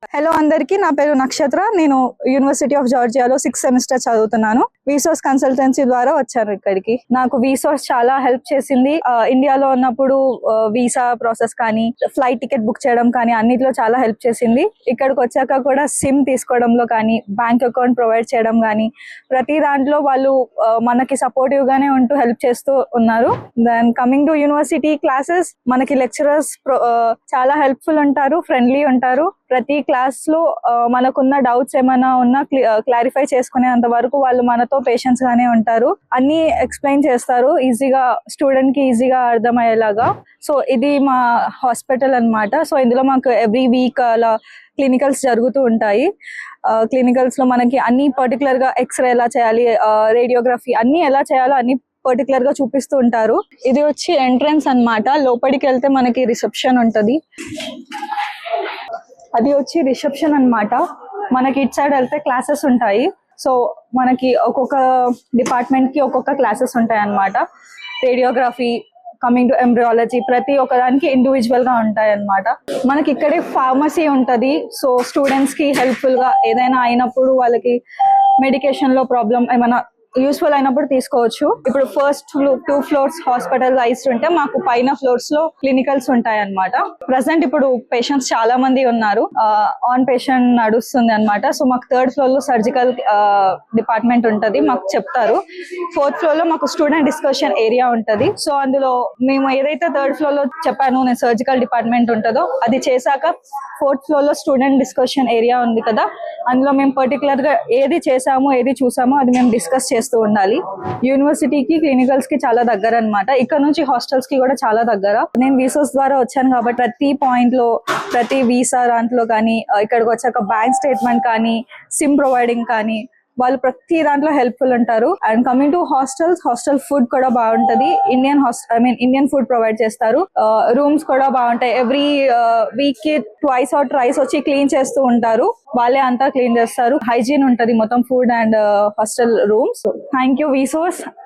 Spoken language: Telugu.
హలో అందరికి, నా పేరు నక్షత్ర. నేను యూనివర్సిటీ ఆఫ్ జార్జియాలో 6th సెమిస్టర్ చదువుతున్నాను. వీసోర్స్ కన్సల్టెన్సీ ద్వారా వచ్చాను ఇక్కడికి. నాకు వీసోర్స్ చాలా హెల్ప్ చేసింది. ఇండియాలో ఉన్నప్పుడు వీసా ప్రాసెస్ కానీ, ఫ్లైట్ టికెట్ బుక్ చేయడం కానీ అన్నిట్లో చాలా హెల్ప్ చేసింది. ఇక్కడికి వచ్చాక కూడా సిమ్ తీసుకోవడంలో కానీ, బ్యాంక్ అకౌంట్ ప్రొవైడ్ చేయడం కానీ, ప్రతి దాంట్లో వాళ్ళు మనకి సపోర్టివ్ గానే ఉంటూ హెల్ప్ చేస్తూ ఉన్నారు. Then coming to university classes, మనకి లెక్చరర్స్ చాలా హెల్ప్ఫుల్ ఉంటారు, ఫ్రెండ్లీ ఉంటారు. ప్రతి క్లాస్ లో మనకున్న డౌట్స్ ఏమైనా ఉన్నా క్లారిఫై చేసుకునేంత వరకు వాళ్ళు మనతో పేషెన్స్ గానే ఉంటారు. అన్ని ఎక్స్ప్లెయిన్ చేస్తారు ఈజీగా, స్టూడెంట్ కి ఈజీగా అర్థమయ్యేలాగా. సో ఇది మా హాస్పిటల్ అన్నమాట. సో ఇందులో మాకు ఎవ్రీ వీక్ అలా క్లినికల్స్ జరుగుతూ ఉంటాయి. క్లినికల్స్ లో మనకి అన్ని పర్టికులర్ గా ఎక్స్రే ఎలా చేయాలి, రేడియోగ్రఫీ అన్ని ఎలా చేయాలో అన్ని పర్టికులర్ గా చూపిస్తూ ఉంటారు. ఇది వచ్చి ఎంట్రన్స్ అన్నమాట. లోపలికి వెళ్తే మనకి రిసెప్షన్ ఉంటది. అది వచ్చి రిసెప్షన్ అన్నమాట. మనకి ఇటు సైడ్ వెళ్తే క్లాసెస్ ఉంటాయి. సో మనకి ఒక్కొక్క డిపార్ట్మెంట్ కి ఒక్కొక్క క్లాసెస్ ఉంటాయి అన్నమాట. రేడియోగ్రఫీ, కమింగ్ టు ఎంబ్రియాలజీ, ప్రతి ఒక్కదానికి ఇండివిజువల్ గా ఉంటాయి అన్నమాట. మనకి ఇక్కడే ఫార్మసీ ఉంటది. సో స్టూడెంట్స్ కి హెల్ప్ఫుల్ గా ఏదైనా అయినప్పుడు వాళ్ళకి మెడికేషన్ లో ప్రాబ్లం ఏమైనా యూస్ఫుల్ అయినప్పుడు తీసుకోవచ్చు. ఇప్పుడు ఫస్ట్ 2 ఫ్లోర్స్ హాస్పిటలైజ్ ఉంటే మాకు పైన ఫ్లోర్స్ లో క్లినికల్స్ ఉంటాయి అన్నమాట. ప్రెసెంట్ ఇప్పుడు పేషెంట్స్ చాలా మంది ఉన్నారు. ఆన్ పేషెంట్ నడుస్తుంది అన్నమాట. సో మాకు 3rd ఫ్లోర్ లో సర్జికల్ డిపార్ట్మెంట్ ఉంటది, మాకు చెప్తారు. 4th ఫ్లోర్ లో మాకు స్టూడెంట్ డిస్కషన్ ఏరియా ఉంటది. సో అందులో మేము ఏదైతే 3rd ఫ్లోర్ లో చెప్పాను నేను సర్జికల్ డిపార్ట్మెంట్ ఉంటుందో అది చేశాక 4th ఫ్లోర్ లో స్టూడెంట్ డిస్కషన్ ఏరియా ఉంది కదా, అందులో మేము పర్టికులర్ గా ఏది చేసామో ఏది చూసామో అది మేము డిస్కస్ చేస్తూ ఉండాలి. యూనివర్సిటీకి క్లినికల్స్ కి చాలా దగ్గర అన్నమాట. ఇక్కడ నుంచి హాస్టల్స్ కి కూడా చాలా దగ్గర. నేను వీసోస్ ద్వారా వచ్చాను కాబట్టి ప్రతి పాయింట్ లో, ప్రతి వీసా దాంట్లో కానీ, ఇక్కడికి వచ్చాక బ్యాంక్ స్టేట్మెంట్ కానీ, సిమ్ ప్రొవైడింగ్ కానీ, వాళ్ళు ప్రతి దాంట్లో హెల్ప్ఫుల్ ఉంటారు. And coming to hostel food కూడా బాగుంటది. ఇండియన్ ఫుడ్ ప్రొవైడ్ చేస్తారు. రూమ్స్ కూడా బాగుంటాయి. ఎవ్రీ వీక్ కి ట్వైస్ ఆర్ ట్రైస్ వచ్చి క్లీన్ చేస్తూ ఉంటారు. వాళ్ళే అంతా క్లీన్ చేస్తారు. హైజీన్ ఉంటది మొత్తం food and hostel rooms. Thank you వీసోస్.